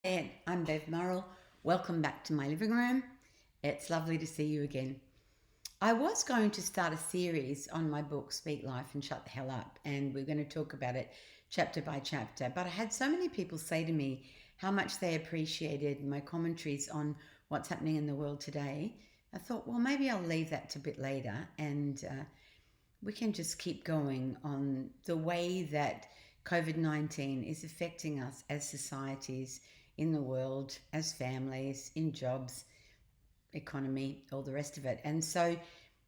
And I'm Bev Murrell. Welcome back to my living room. It's lovely to see you again. I was going to start a series on my book, Speak Life and Shut the Hell Up, and we're going to talk about it chapter by chapter. But I had so many people say to me how much they appreciated my commentaries on what's happening in the world today. I thought, well, maybe I'll leave that to a bit later and we can just keep going on the way that COVID 19 is affecting us as societies in the world, as families, in jobs, economy, all the rest of it. And so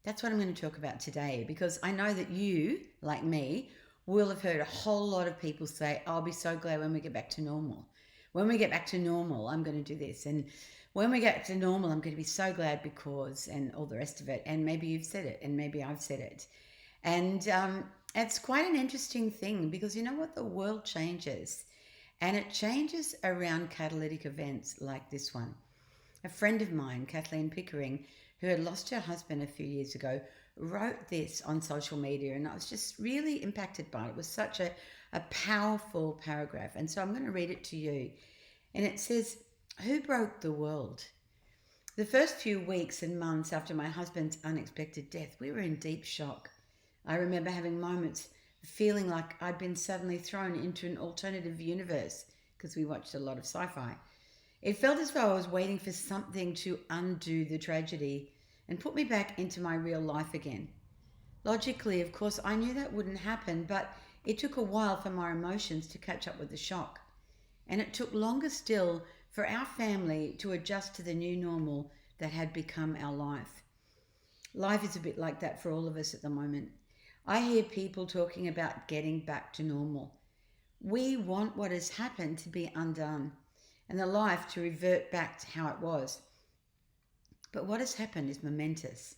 that's what I'm going to talk about today because I know that you, like me, will have heard a whole lot of people say, I'll be so glad when we get back to normal. When we get back to normal, I'm going to do this. And when we get to normal, I'm going to be so glad because, and all the rest of it. And maybe you've said it, and maybe I've said it. And it's quite an interesting thing because you know what? The world changes and it changes around catalytic events like this one. A friend of mine, Kathleen Pickering, who had lost her husband a few years ago, wrote this on social media and I was just really impacted by it. It was such a powerful paragraph. And so I'm going to read it to you. And it says, "Who broke the world? The first few weeks and months after my husband's unexpected death, we were in deep shock. I remember having moments of feeling like I'd been suddenly thrown into an alternative universe because we watched a lot of sci fi. It felt as though I was waiting for something to undo the tragedy and put me back into my real life again. Logically, of course, I knew that wouldn't happen, but it took a while for my emotions to catch up with the shock. And it took longer still for our family to adjust to the new normal that had become our life. Life is a bit like that for all of us at the moment. I hear people talking about getting back to normal. We want what has happened to be undone and the life to revert back to how it was. But what has happened is momentous.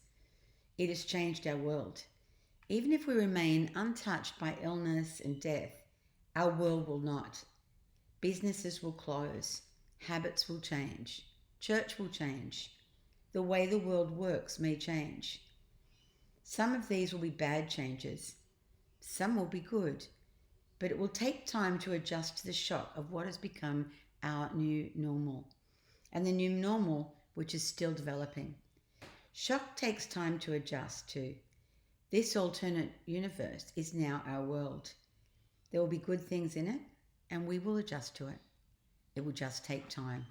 It has changed our world. Even if we remain untouched by illness and death, our world will not. Businesses will close, habits will change, church will change, the way the world works may change. Some of these will be bad changes, some will be good, but it will take time to adjust to the shock of what has become our new normal and the new normal which is still developing. Shock takes time to adjust to. This alternate universe is now our world. There will be good things in it and we will adjust to it. It will just take time.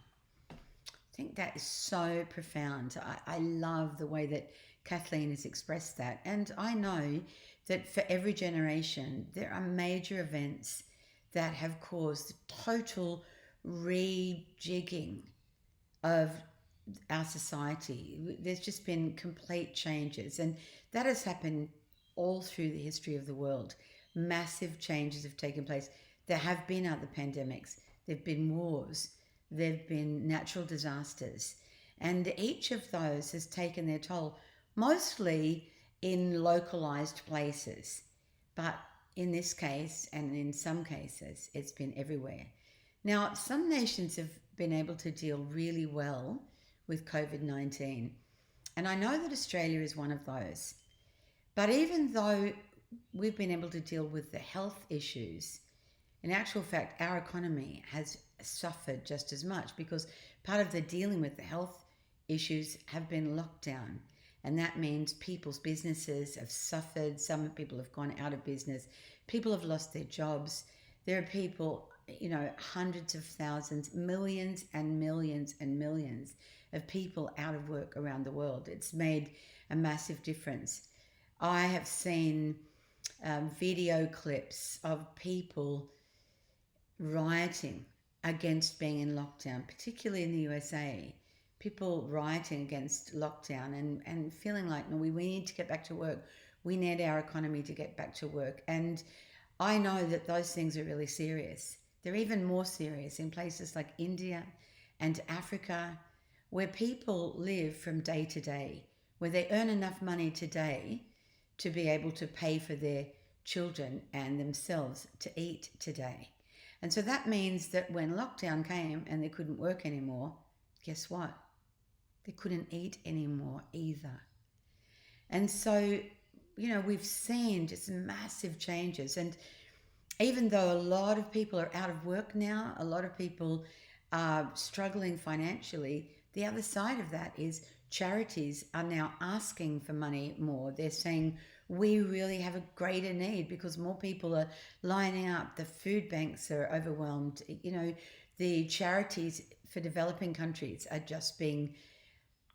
I think that is so profound. I love the way that Kathleen has expressed that. And I know that for every generation, there are major events that have caused total rejigging of our society. There's just been complete changes, and that has happened all through the history of the world. Massive changes have taken place. There have been other pandemics, there have been wars, there have been natural disasters, and each of those has taken their toll, mostly in localized places. But in this case, and in some cases, it's been everywhere. Now, some nations have been able to deal really well with COVID 19, and I know that Australia is one of those. But even though we've been able to deal with the health issues, in actual fact, our economy has suffered just as much because part of the dealing with the health issues have been lockdown. And that means people's businesses have suffered. Some people have gone out of business. People have lost their jobs. There are people, hundreds of thousands, millions and millions and millions of people out of work around the world. It's made a massive difference. I have seen video clips of people rioting against being in lockdown, particularly in the USA. People rioting against lockdown and feeling like, no, we need to get back to work. We need our economy to get back to work. And I know that those things are really serious. They're even more serious in places like India and Africa, where people live from day to day, where they earn enough money today to be able to pay for their children and themselves to eat today. And so that means that when lockdown came and they couldn't work anymore, guess what? They couldn't eat anymore either. And so, we've seen just massive changes. And even though a lot of people are out of work now, a lot of people are struggling financially, the other side of that is charities are now asking for money more. They're saying, we really have a greater need because more people are lining up. The food banks are overwhelmed. The charities for developing countries are just being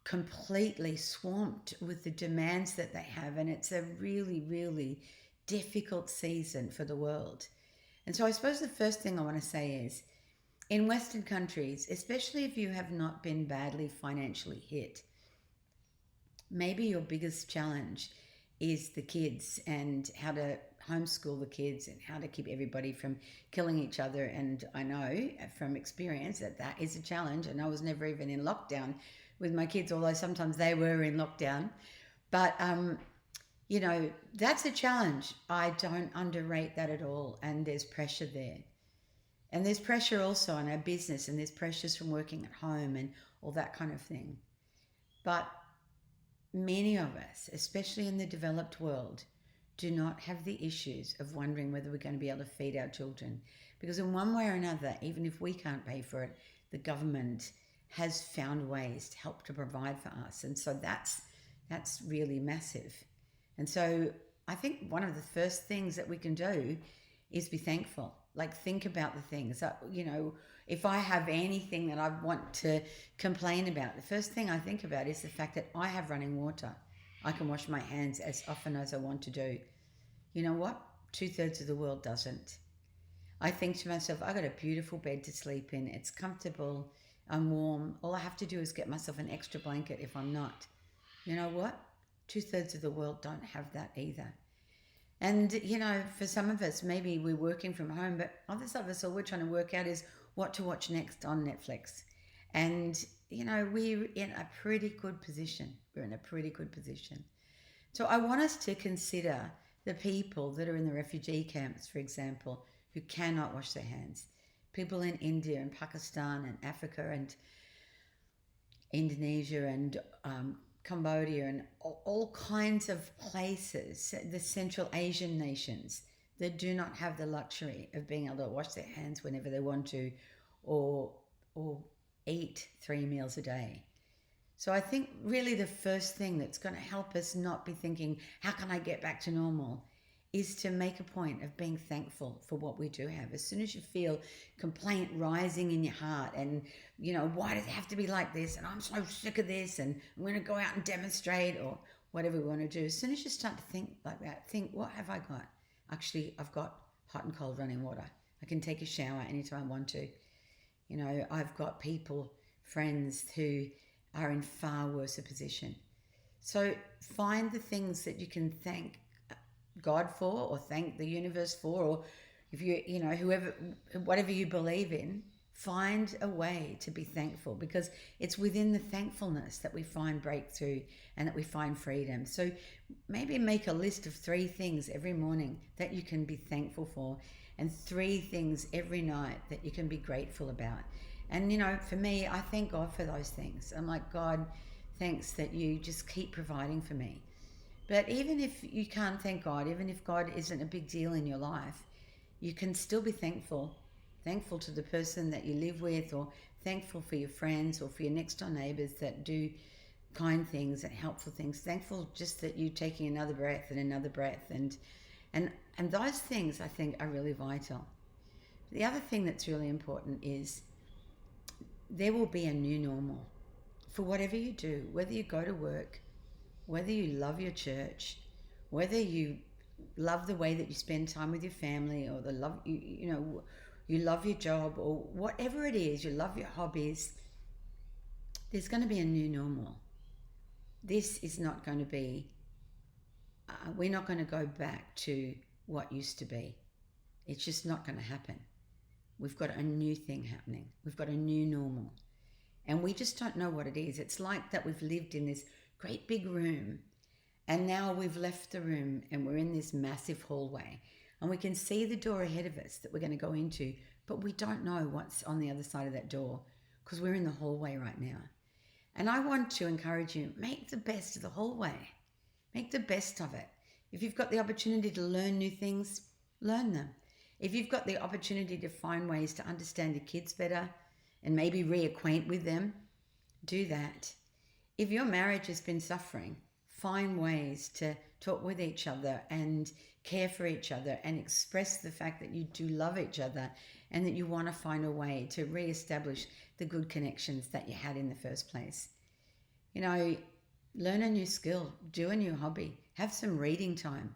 completely swamped with the demands that they have. And it's a really, really difficult season for the world. And so I suppose the first thing I want to say is in Western countries, especially if you have not been badly financially hit, maybe your biggest challenge is the kids and how to homeschool the kids and how to keep everybody from killing each other. And I know from experience that that is a challenge. And I was never even in lockdown with my kids, although sometimes they were in lockdown. But, that's a challenge. I don't underrate that at all. And there's pressure there. And there's pressure also on our business, and there's pressures from working at home and all that kind of thing. But many of us, especially in the developed world, do not have the issues of wondering whether we're going to be able to feed our children. Because in one way or another, even if we can't pay for it, the government has found ways to help to provide for us. And so that's really massive. And so I think one of the first things that we can do is be thankful. Like, think about the things that, if I have anything that I want to complain about, the first thing I think about is the fact that I have running water. I can wash my hands as often as I want to do. You know what? 2/3 of the world doesn't. I think to myself, I got a beautiful bed to sleep in. It's comfortable. I'm warm. All I have to do is get myself an extra blanket if I'm not. You know what? 2/3 of the world don't have that either. And, for some of us, maybe we're working from home, but others of us, all we're trying to work out is what to watch next on Netflix. And, we're in a pretty good position. We're in a pretty good position. So I want us to consider the people that are in the refugee camps, for example, who cannot wash their hands. People in India and Pakistan and Africa and Indonesia and Cambodia and all kinds of places, the Central Asian nations that do not have the luxury of being able to wash their hands whenever they want to, or eat 3 meals a day. So I think really the first thing that's going to help us not be thinking, how can I get back to normal, is to make a point of being thankful for what we do have. As soon as you feel complaint rising in your heart and, why does it have to be like this? And I'm so sick of this and I'm going to go out and demonstrate or whatever we want to do. As soon as you start to think like that, think, what have I got? Actually, I've got hot and cold running water. I can take a shower anytime I want to. I've got people, friends who are in far worse a position. So find the things that you can thank God for, or thank the universe for, or if whoever, whatever you believe in, find a way to be thankful, because it's within the thankfulness that we find breakthrough and that we find freedom. So maybe make a list of 3 things every morning that you can be thankful for, and 3 things every night that you can be grateful about. And for me, I thank God for those things. I'm like, God, thanks that you just keep providing for me. But even if you can't thank God, even if God isn't a big deal in your life, you can still be thankful to the person that you live with, or thankful for your friends or for your next door neighbours that do kind things and helpful things. Thankful just that you're taking another breath and another breath. And those things I think are really vital. The other thing that's really important is there will be a new normal for whatever you do, whether you go to work, whether you love your church, whether you love the way that you spend time with your family, or you love your job, or whatever it is, you love your hobbies, there's going to be a new normal. This is not going to be, we're not going to go back to what used to be. It's just not going to happen. We've got a new thing happening. We've got a new normal. And we just don't know what it is. It's like that we've lived in this great big room, and now we've left the room and we're in this massive hallway, and we can see the door ahead of us that we're going to go into, but we don't know what's on the other side of that door because we're in the hallway right now. And I want to encourage you, make the best of the hallway. Make the best of it. If you've got the opportunity to learn new things, learn them. If you've got the opportunity to find ways to understand your kids better and maybe reacquaint with them, do that. If your marriage has been suffering, find ways to talk with each other and care for each other and express the fact that you do love each other and that you want to find a way to re-establish the good connections that you had in the first place. You know, learn a new skill, do a new hobby, have some reading time,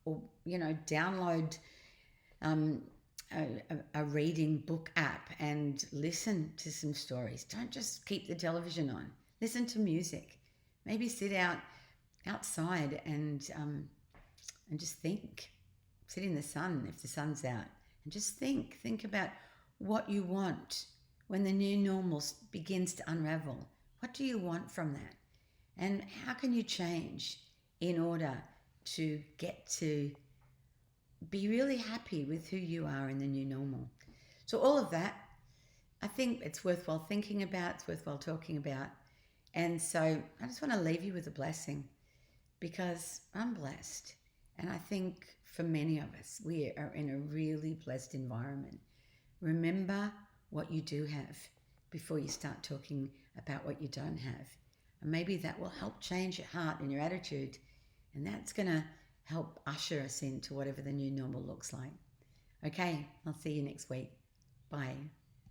or, download um, a reading book app and listen to some stories. Don't just keep the television on. Listen to music. Maybe sit outside and just think. Sit in the sun if the sun's out, and just think. Think about what you want when the new normal begins to unravel. What do you want from that? And how can you change in order to get to be really happy with who you are in the new normal? So all of that, I think it's worthwhile thinking about, it's worthwhile talking about. And so I just want to leave you with a blessing, because I'm blessed. And I think for many of us, we are in a really blessed environment. Remember what you do have before you start talking about what you don't have. And maybe that will help change your heart and your attitude. And that's going to help usher us into whatever the new normal looks like. Okay, I'll see you next week. Bye.